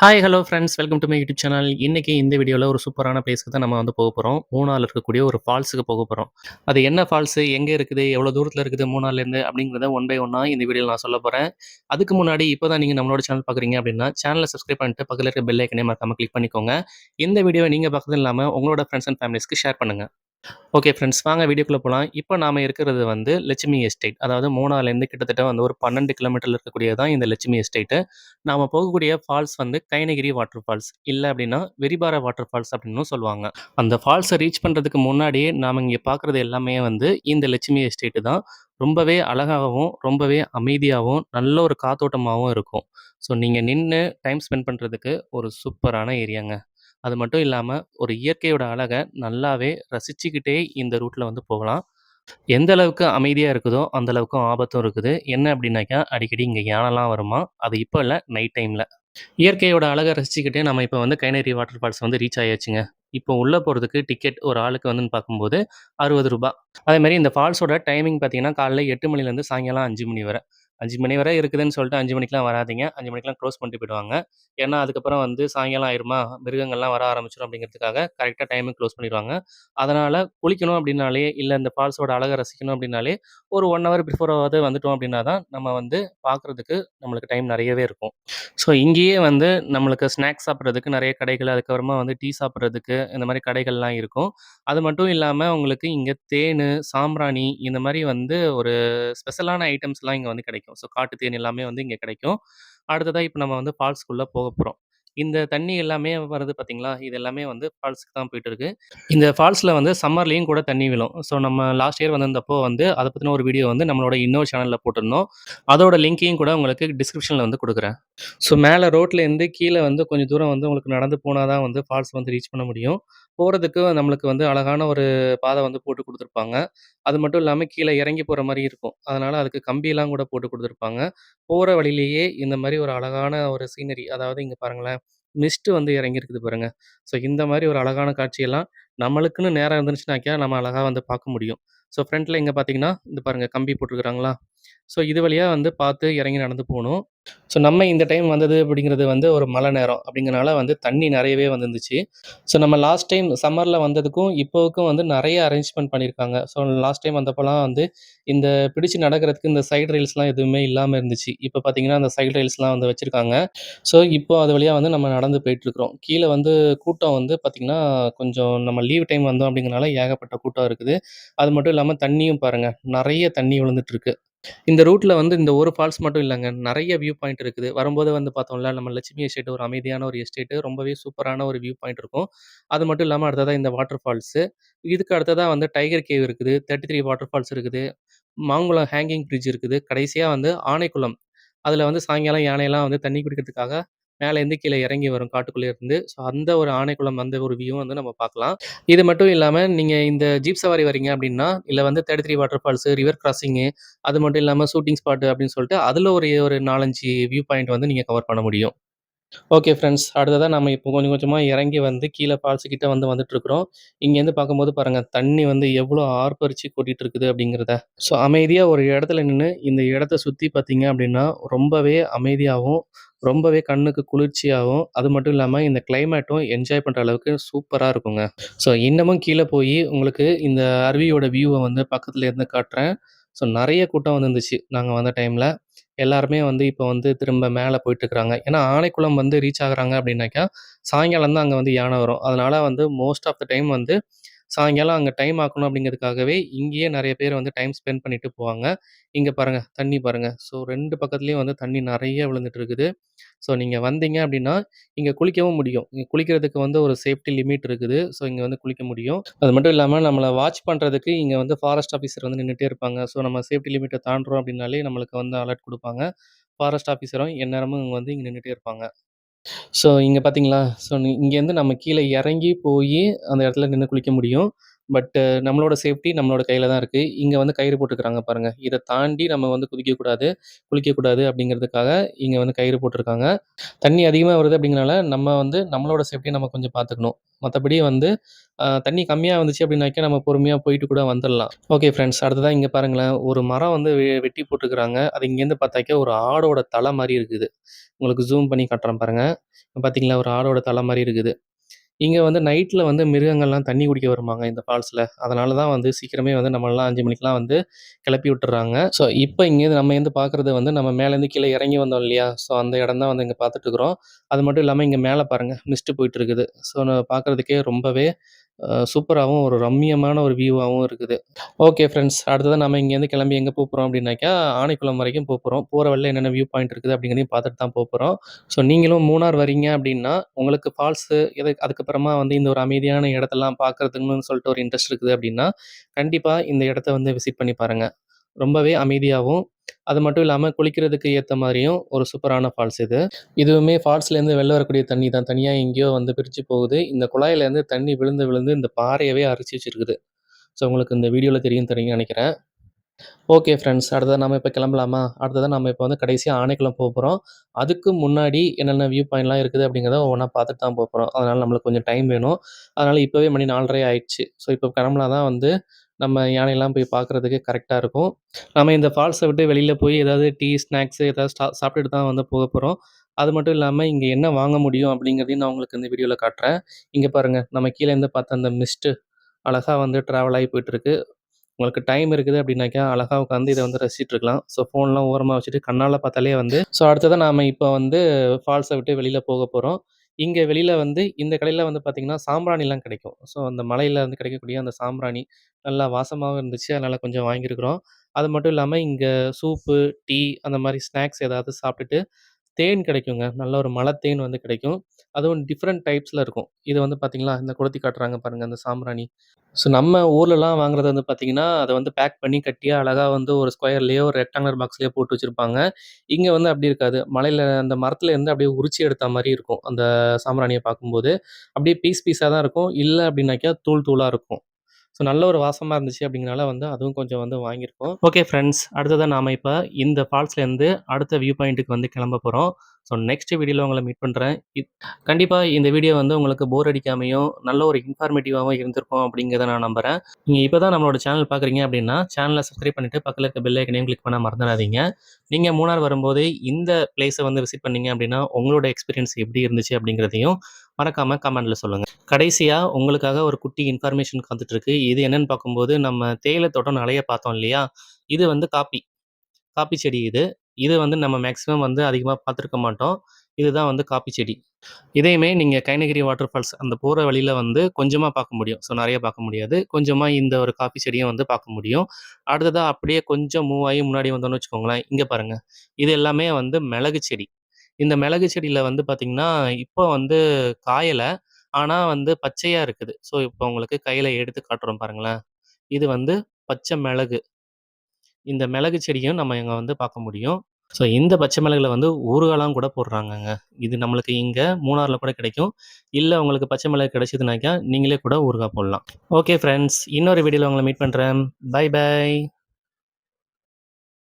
Hi, hello friends. Welcome do my YouTube channel. இன்னைக்கு இந்த வீடியோல ஒரு சூப்பரான பிளேஸ்க்கு தான் நம்ம வந்து போகப்போறோம். மூணார்ல இருக்கக்கூடிய ஒரு ஃபால்ஸுக்கு போகப்போறோம். அது என்ன ஃபால்ஸு? எங்க இருக்குது? எவ்வளோ தூரத்தில இருக்குது மூணார்லேருந்து? அப்படிங்கிறத ஒன் பை ஒன்னா இந்த வீடியோல நான் சொல்லப் போறேன். அதுக்கு முன்னாடி இப்போ தான் நீங்க நம்மளோட சேனல் பார்க்குறீங்க அப்படின்னா, சேனல சப்ஸ்கிரைப் பண்ணிட்டு பக்கத்தில இருக்க பெல் ஐக்கனையும் மறக்காம கிளிக் பண்ணிக்கோங்க. இந்த வீடியோவ நீங்க பார்க்குறது இல்லாம உங்களோட ஃப்ரெண்ட்ஸ் அண்ட் ஃபேமிலிஸ்க்கு ஷேர் பண்ணுங்க. ஓகே ஃப்ரெண்ட்ஸ், வாங்க வீடியோக்குள்ள போலாம். இப்போ நாம இருக்கிறது வந்து லட்சுமி எஸ்டேட். அதாவது மூணார்லேருந்து கிட்டத்தட்ட வந்து ஒரு 12 கிலோமீட்டர்ல இருக்கக்கூடியது தான் இந்த லட்சுமி எஸ்டேட்டு. நாம போகக்கூடிய ஃபால்ஸ் வந்து கைனகிரி வாட்டர் ஃபால்ஸ். இல்ல அப்படின்னா வெரிபார வாட்டர் ஃபால்ஸ் அப்படின்னும் சொல்லுவாங்க. அந்த ஃபால்ஸ ரீச் பண்றதுக்கு முன்னாடியே நாம இங்க பார்க்குறது எல்லாமே வந்து இந்த லட்சுமி எஸ்டேட்டு தான். ரொம்பவே அழகாகவும், ரொம்பவே அமைதியாவும், நல்ல ஒரு காத்தோட்டமாவும் இருக்கும். ஸோ நீங்க நின்னு டைம் ஸ்பெண்ட் பண்றதுக்கு ஒரு சூப்பரான ஏரியாங்க. அது மட்டும் இல்லாம, ஒரு இயற்கையோட அழக நல்லாவே ரசிச்சுக்கிட்டே இந்த ரூட்ல வந்து போகலாம். எந்த அளவுக்கு அமைதியா இருக்குதோ, அந்த அளவுக்கு ஆபத்தும் இருக்குது. என்ன அப்டின்னாக்கா, அடிக்கடி இங்க யானைலாம் வருமாம். அது இப்ப இல்ல, நைட் டைம்ல. இயற்கையோட அழக ரசிச்சுக்கிட்டே நம்ம இப்ப வந்து கைனரி வாட்டர் ஃபால்ஸ் வந்து ரீச் ஆயாச்சுங்க. இப்போ உள்ள போறதுக்கு டிக்கெட் ஒரு ஆளுக்கு வந்துன்னு பார்க்கும்போது ரூ. 60. அதேமாரி இந்த ஃபால்ஸோட டைமிங் பார்த்தீங்கன்னா, காலைல 8 மணிலேருந்து சாயங்காலம் 5 மணி வர. 5 மணி வரை இருக்குதுன்னு சொல்லிட்டு 5 மணிக்கெல்லாம் வராதீங்க. 5 மணிக்கெல்லாம் க்ளோஸ் பண்ணிட்டு போயிடுவாங்க. ஏன்னா, அதுக்கப்புறம் வந்து சாயங்காலம் ஆயிருமா, மிருகங்கள்லாம் வர ஆரம்பிச்சுரும் அப்படிங்கிறதுக்காக கரெக்ட்டா டைமுக்கு க்ளோஸ் பண்ணிருவாங்க. அதனால குளிக்கணும் அப்படின்னாலே, இல்ல இந்த ஃபால்ஸோட அழக ரசிக்கணும் அப்படின்னாலே, ஒரு 1 ஹவர் பிஃபோராவது வந்துட்டோம் அப்படின்னா தான், நம்ம வந்து பார்க்குறதுக்கு நம்மளுக்கு டைம் நெறையவே இருக்கும். ஸோ இங்கேயே வந்து நம்மளுக்கு ஸ்நாக்ஸ் சாப்பிடுறதுக்கு நெறைய கடைகள், அதுக்கப்புறமா வந்து டீ சாப்பிடுறதுக்கு இந்த மாரி கடைகள்லாம் இருக்கும். அது மட்டும் இல்லாம உங்களுக்கு இங்க தேனு, சாம்பிராணி இந்த மாரி வந்து ஒரு ஸ்பெஷலான ஐட்டம்ஸ்லாம் இங்க வந்து கிடைக்கும். ஸோ காட்டு தேன் எல்லாமே வந்து இங்க கிடைக்கும். அடுத்ததா இப்ப நம்ம வந்து ஃபால்ஸ்க்குள்ள போகப்போறோம். இந்த தண்ணி எல்லாமே வருது பார்த்தீங்களா? இது எல்லாமே வந்து ஃபால்ஸ்க்கு தான் போயிட்டுருக்கு. இந்த ஃபால்ஸ்ல வந்து சம்மர்லயும் கூட தண்ணி விழும். ஸோ நம்ம லாஸ்ட் இயர் வந்திருந்தப்போ வந்து அத பத்தின ஒரு வீடியோ வந்து நம்மளோட இன்னொரு சேனல்ல போட்டிருந்தோம். அதோட லிங்கையும் கூட உங்களுக்கு டிஸ்கிரிப்ஷன்ல வந்து குடுக்குறேன். ஸோ மேல ரோட்லேருந்து கீழ வந்து கொஞ்சம் தூரம் வந்து உங்களுக்கு நடந்து போனா தான் வந்து ஃபால்ஸ் வந்து ரீச் பண்ண முடியும். போறதுக்கு நம்மளுக்கு வந்து அழகான ஒரு பாதை வந்து போட்டு குடுத்துருப்பாங்க. அது மட்டும் இல்லாம கீழ இறங்கி போற மாரி இருக்கும். அதனால அதுக்கு கம்பியெல்லாம் கூட போட்டு குடுத்துருப்பாங்க. போற வழியிலேயே இந்த மாரி ஒரு அழகான ஒரு சீனரி, அதாவது இங்க பாருங்களேன், மிஸ்ட் வந்து இறங்கியிருக்குது பாருங்க. ஸோ இந்த மாரி ஒரு அழகான காட்சியெல்லாம் நம்மளுக்குன்னு நேரம் இருந்துச்சுனாக்கா, நம்ம அழகா வந்து பார்க்க முடியும். ஸோ ஃப்ரண்ட்ல இங்க பார்த்தீங்கன்னா, இது பாருங்க கம்பி போட்டுருக்காங்களா? ஸோ இது வழியா வந்து பார்த்து இறங்கி நடந்து போணும். ஸோ நம்ம இந்த டைம் வந்தது அப்படிங்கிறது வந்து ஒரு மழை நேரம் அப்படிங்கிறனால வந்து தண்ணி நெறையவே வந்துருந்துச்சு. ஸோ நம்ம லாஸ்ட் டைம் சம்மர்ல வந்ததுக்கும், இப்போவுக்கும் வந்து நெறைய அரேஞ்ச்மென்ட் பண்ணியிருக்காங்க. ஸோ லாஸ்ட் டைம் வந்தப்பலாம் வந்து இந்த பிடிச்சு நடக்கிறதுக்கு இந்த சைடு ரெயில்ஸ்லாம் எதுவுமே இல்லாம இருந்துச்சு. இப்ப பார்த்தீங்கன்னா, அந்த சைடு ரெயில்ஸ்லாம் வந்து வச்சிருக்காங்க. ஸோ இப்போ அது வழியா வந்து நம்ம நடந்து போயிட்டுருக்கிறோம். கீழ வந்து கூட்டம் வந்து பார்த்தீங்கன்னா, கொஞ்சம் நம்ம லீவ் டைம் வந்தோம் அப்படிங்கிறனால ஏகப்பட்ட கூட்டம் இருக்குது. அது மட்டும் இல்லாம தண்ணியும் பாருங்க, நெறைய தண்ணி விழுந்துட்டுருக்கு. இந்த ரூட்ல வந்து இந்த ஒரு ஃபால்ஸ் மட்டும் இல்லங்க. நெறைய வியூ பாயிண்ட் இருக்குது. வரும்போது வந்து பார்த்தோம்ல, நம்ம லட்சுமி எஸ்டேட் ஒரு அமைதியான ஒரு எஸ்டேட்டு. ரொம்பவே சூப்பரான ஒரு வியூ பாயிண்ட் இருக்கும். அது மட்டும் இல்லாம அடுத்ததா இந்த வாட்டர் ஃபால்ஸு. இதுக்கு அடுத்ததா வந்து டைகர் கேவ் இருக்குது. 33 வாட்டர் ஃபால்ஸ் இருக்குது. மாங்குளம் ஹேங்கிங் பிரிட்ஜ் இருக்குது. கடைசியா வந்து ஆனைக்குளம். அதுல வந்து சாயங்காலம் யானையெல்லாம் வந்து தண்ணி குடிக்கிறதுக்காக மேலேருந்து கீழ இறங்கி வரும் காட்டுக்குள்ளே இருந்து. ஸோ அந்த ஒரு ஆனைக்குளம் அந்த ஒரு வியூவும் வந்து நம்ம பார்க்கலாம். இது மட்டும் இல்லாம நீங்க இந்த ஜீப் சவாரி வரீங்க அப்டின்னா, இல்ல வந்து 33 வாட்டர் ஃபால்ஸு, ரிவர் கிராசிங்கு, அது மட்டும் இல்லாம ஷூட்டிங் ஸ்பாட் அப்டின்னு சொல்லிட்டு அதுல ஒரு 4, 5 வியூ பாயிண்ட் வந்து நீங்க கவர் பண்ண முடியும். Okay friends. அடுத்ததா நம்ம இப்போ கொஞ்சம் கொஞ்சமா இறங்கி வந்து கீழ ஃபால்ஸ் கிட்ட வந்து வந்துட்டுருக்குறோம். இங்கேருந்து பார்க்கும்போது பாருங்க, தண்ணி வந்து எவ்வளோ ஆர்ப்பரிச்சு கொட்டிட்டு இருக்குது அப்படிங்கிறத. ஸோ அமைதியா ஒரு இடத்துல நின்னு, இந்த இடத்த சுத்தி பார்த்தீங்க அப்படின்னா, ரொம்பவே அமைதியாவும், ரொம்பவே கண்ணுக்கு குளிர்ச்சியாவும், அது மட்டும் இல்லாம இந்த கிளைமேட்டும் என்ஜாய் பண்ற அளவுக்கு சூப்பரா இருக்குங்க. ஸோ இன்னமும் கீழ போயி உங்களுக்கு இந்த அருவியோட வியூவ வந்து பக்கத்துல இருந்து காட்டுறேன். ஸோ நெறைய கூட்டம் வந்துருந்துச்சு நாங்க வந்த டைம்ல. எல்லாருமே வந்து இப்போ வந்து திரும்ப மேல போயிட்டுருக்காங்க. ஏன்னா ஆனைக்குளம் வந்து ரீச் ஆகுறாங்க அப்படின்னாக்கா, சாயங்காலம் தான் அங்க வந்து யானை வரும். அதனால வந்து மோஸ்ட் ஆஃப் த டைம் வந்து சாயங்காலம் அங்க டைம் ஆக்கணும் அப்படிங்கிறதுக்காகவே, இங்கேயே நெறைய பேர் வந்து டைம் ஸ்பெண்ட் பண்ணிட்டு போவாங்க. இங்க பாருங்க, தண்ணி பாருங்க. ஸோ 2 பக்கத்துலயும் வந்து தண்ணி நெறைய விழுந்துட்டு இருக்குது. ஸோ நீங்க வந்தீங்க அப்படின்னா, இங்க குளிக்கவும் முடியும். இங்க குளிக்கிறதுக்கு வந்து ஒரு சேஃப்டி லிமிட் இருக்குது. ஸோ இங்க வந்து குளிக்க முடியும். அது மட்டும் இல்லாம நம்மள வாட்ச் பண்றதுக்கு இங்க வந்து ஃபாரஸ்ட் ஆஃபீசர் வந்து நின்னுட்டே இருப்பாங்க. ஸோ நம்ம சேஃப்டி லிமிட்ட தாண்டுறோம் அப்படின்னாலே நம்மளுக்கு வந்து அலர்ட் குடுப்பாங்க. ஃபாரஸ்ட் ஆஃபீசரும் எந்நேரமும் இங்க வந்து இங்க நின்னுட்டே இருப்பாங்க. ஸோ இங்க பார்த்தீங்களா? ஸோ இங்கேருந்து நம்ம கீழ இறங்கி போயி அந்த இடத்துல நின்னு குளிக்க முடியும். பட் நம்மளோட சேஃப்டி நம்மளோட கையில தான் இருக்கு. இங்க வந்து கயிறு போட்டுருக்காங்க பாருங்க. இத தாண்டி நம்ம வந்து குதிக்கக்கூடாது, குளிக்கக்கூடாது அப்படிங்கிறதுக்காக இங்க வந்து கயிறு போட்டுருக்காங்க. தண்ணி அதிகமா வருது அப்படிங்கிறனால, நம்ம வந்து நம்மளோட சேஃப்டிய நம்ம கொஞ்சம் பார்த்துக்கணும். மத்தபடி வந்து தண்ணி கம்மியா வந்துச்சு அப்படின்னாக்க, நம்ம பொறுமையா போயிட்டு கூட வந்துரலாம். ஓகே ஃப்ரெண்ட்ஸ், அடுத்ததா இங்க பாருங்களேன். ஒரு மரம் வந்து வெட்டி போட்டுருக்காங்க. அது இங்கேருந்து பார்த்தாக்க ஒரு ஆடோட தல மாரி இருக்குது. உங்களுக்கு ஜூம் பண்ணி காட்டுறேன் பாருங்க. பார்த்தீங்களா? ஒரு ஆடோட தல மாரி இருக்குது. இங்க வந்து நைட்ல வந்து மிருகங்கள்லாம் தண்ணி குடிக்க வருமாங்க இந்த ஃபால்ஸ்ல. அதனால தான் வந்து சீக்கிரமே வந்து நம்மளலாம் 5 மணிக்கெல்லாம் வந்து கிளப்பி விட்டுர்றாங்க. ஸோ, இப்ப இங்கேருந்து நம்ம இருந்து பார்க்குறது வந்து நம்ம மேலேருந்து கீழ இறங்கி வந்தோம் இல்லையா? ஸோ, அந்த இடம் தான் வந்து இங்க பார்த்துட்டுருக்குறோம். அது மட்டும் இல்லாம இங்க மேல பாருங்க மிஸ்ட் போயிட்டு இருக்குது. ஸோ, பார்க்குறதுக்கே ரொம்பவே சூப்பராவும், ஒரு ரம்மியமான ஒரு வியூவாவும் இருக்குது. ஓகே ஃப்ரெண்ட்ஸ், அடுத்ததா நம்ம இங்கேருந்து கிளம்பி எங்க போப்போறோம் அப்படின்னாக்கா, ஆனைக்குளம் வரைக்கும் போப்போறோம். போற வழில என்னென்ன வியூ பாயிண்ட் இருக்குது அப்படிங்கிறதையும் பார்த்துட்டு தான் போப்போறோம். ஸோ, நீங்களும் மூணார் வரீங்க அப்படின்னா, உங்களுக்கு ஃபால்ஸு அதுக்கப்புறமா வந்து இந்த ஒரு அமைதியான இடத்தெல்லாம் பார்க்கறதுக்குன்னு சொல்லிட்டு ஒரு இன்ட்ரெஸ்ட் இருக்குது அப்படின்னா, கண்டிப்பா இந்த இடத்த வந்து விசிட் பண்ணி பாருங்க. ரொம்பவே அமைதியாவும், அது மட்டும் இல்லாம குளிக்கிறதுக்கு ஏத்த மாரியும் ஒரு சூப்பரான ஃபால்ஸ் இது. இதுவுமே ஃபால்ஸ்லேருந்து வெளில வரக்கூடிய தண்ணி தான். தனியா எங்கேயோ வந்து பிரிஞ்சு போகுது. இந்த குழாயிலேருந்து தண்ணி விழுந்து, விழுந்து இந்த பாறையவே அரிச்சு வச்சிருக்குது. ஸோ, உங்களுக்கு இந்த வீடியோல தெரியும்னு நெனைக்கிறேன். ஓகே ஃப்ரெண்ட்ஸ், அடுத்ததா நம்ம இப்ப கிளம்பலாமா? அடுத்ததா நம்ம இப்ப வந்து கடைசியா ஆனைக்குளம் போப்போறோம். அதுக்கு முன்னாடி என்னென்ன வியூ பாயிண்ட்லாம் இருக்குது அப்படிங்கிறத ஒவ்வொன்னா பார்த்துட்டு தான் போப்போறோம். அதனால நம்மளுக்கு கொஞ்சம் டைம் வேணும். அதனால இப்பவே மணி 4:30 ஆயிடுச்சு. ஸோ, இப்ப கிளம்புனா தான் வந்து நம்ம யானையெல்லாம் போய் பார்க்குறதுக்கு கரெக்ட்டா இருக்கும். நம்ம இந்த ஃபால்ஸ விட்டு வெளியில போய் ஏதாவது டீ, ஸ்நாக்ஸ் ஏதாவது சாப்பிட்டுட்டு தான் வந்து போகப்போறோம். அது மட்டும் இல்லாம இங்க என்ன வாங்க முடியும் அப்படிங்கிறதையும் நான் உங்களுக்கு இந்த வீடியோல காட்டுறேன். இங்க பாருங்க, நம்ம கீழ இருந்து பார்த்த அந்த மிஸ்ட் அழகா வந்து ட்ராவல் ஆகி போயிட்டுருக்கு. உங்களுக்கு டைம் இருக்குது அப்படின்னாக்கா, அழகா உட்காந்து இத வந்து ரசிச்சுட்டு இருக்கலாம். ஸோ, ஃபோன்லாம் ஓரமா வச்சுட்டு கண்ணால பார்த்தாலே வந்து அடுத்ததா நாம இப்ப வந்து ஃபால்ஸ விட்டு வெளியில போக போறோம். இங்க வெளியில வந்து இந்த கடையில வந்து பார்த்தீங்கன்னா, சாம்பிராணிலாம் கிடைக்கும். ஸோ, அந்த மலையில வந்து கிடைக்கக்கூடிய அந்த சாம்பிராணி நல்லா வாசமாவும் இருந்துச்சு. அதனால கொஞ்சம் வாங்கியிருக்கிறோம். அது மட்டும் இல்லாம இங்க சூப்பு, டீ அந்த மாரி ஸ்நாக்ஸ் ஏதாவது சாப்பிட்டுட்டு தேன் கிடைக்குங்க. நல்ல ஒரு மலை தேன் வந்து கிடைக்கும். அதுவும் டிஃபரெண்ட் டைப்ஸ்ல இருக்கும். இது வந்து பார்த்தீங்களா, இந்த கொளுத்தி காட்டுறாங்க பாருங்க அந்த சாம்பிராணி. ஸோ நம்ம ஊர்லலாம் வாங்குறது வந்து பார்த்தீங்கன்னா, அத வந்து பேக் பண்ணி கட்டியா அழகா வந்து ஒரு ஸ்கொயர்லயோ, ஒரு ரெக்டாங்குலர் பாக்ஸ்லயோ போட்டு வச்சிருப்பாங்க. இங்க வந்து அப்படி இருக்காது. மலையில அந்த மரத்துல இருந்து அப்படியே உரிச்சு எடுத்த மாரி இருக்கும். அந்த சாம்பிராணிய பார்க்கும்போது. அப்படியே பீஸ் பீஸா தான் இருக்கும். இல்ல அப்படின்னாக்கா தூள் தூளா இருக்கும். ஸோ நல்ல ஒரு வாசமா இருந்துச்சு அப்படிங்கிறனால வந்து அதுவும் கொஞ்சம் வந்து வாங்கியிருக்கோம். ஓகே ஃப்ரெண்ட்ஸ், அடுத்ததா நாம இப்ப இந்த ஃபால்ஸ்லேருந்து அடுத்த வியூ பாயிண்ட்டுக்கு வந்து கிளம்ப போறோம். ஸோ நெக்ஸ்ட் வீடியோல உங்கள மீட் பண்றேன். கண்டிப்பா இந்த வீடியோ வந்து உங்களுக்கு போர் அடிக்காமயும், நல்ல ஒரு இன்ஃபார்மேட்டிவாவும் இருந்திருக்கும் அப்படிங்கிறத நான் நம்புறேன். நீங்க இப்ப தான் நம்மளோட சேனல் பார்க்குறீங்க அப்படின்னா, சேனல சப்ஸ்கிரைப் பண்ணிட்டு பக்கத்துல இருக்க பெல் ஐக்கனையும் கிளிக் பண்ண மறந்துடாதீங்க. நீங்க மூணார் வரும்போது இந்த பிளேஸ வந்து விசிட் பண்ணீங்க அப்படின்னா, உங்களோட எக்ஸ்பீரியன்ஸ் எப்படி இருந்துச்சு அப்படிங்கிறதையும் மறக்காம கமெண்ட்ல சொல்லுங்க. கடைசியா உங்களுக்காக ஒரு குட்டி இன்ஃபர்மேஷன் காத்துட்டு இருக்கு. இது என்னன்னு பார்க்கும்போது, நம்ம தேயிலை தோட்டம் நெறைய பார்த்தோம் இல்லையா? இது வந்து காப்பி. காப்பி செடி இது. இது வந்து நம்ம மேக்ஸிமம் வந்து அதிகமா பார்த்துருக்க மாட்டோம். இதுதான் வந்து காப்பி செடி. இதையுமே நீங்க கைனகிரி வாட்டர் ஃபால்ஸ் அந்த போற வழியில வந்து கொஞ்சமா பார்க்க முடியும். ஸோ நெறைய பார்க்க முடியாது. கொஞ்சமா இந்த ஒரு காப்பி செடிய வந்து பார்க்க முடியும். அடுத்ததா அப்படியே கொஞ்சம் மூவ் ஆகி முன்னாடி வந்தோம்னு வச்சுக்கோங்களேன், இங்க பாருங்க. இது எல்லாமே வந்து மிளகு செடி. இந்த மிளகு செடியில வந்து பார்த்தீங்கன்னா, இப்போ வந்து காயல. ஆனா வந்து பச்சையா இருக்குது. ஸோ இப்போ உங்களுக்கு கையில எடுத்து காட்டுறோம் பாருங்களேன். இது வந்து பச்சை மிளகு. இந்த மிளகு செடியும் நம்ம இங்க வந்து பார்க்க முடியும். ஸோ இந்த பச்சை மிளகுல வந்து ஊறுகாலாம் கூட போடுறாங்கங்க. இது நம்மளுக்கு இங்க மூணார்ல கூட கிடைக்கும். இல்ல உங்களுக்கு பச்சை மிளகு கிடைச்சதுனாக்கா, நீங்களே கூட ஊறுகாய் போடலாம். ஓகே ஃப்ரெண்ட்ஸ், இன்னொரு வீடியோல உங்கள மீட் பண்றேன். Bye by.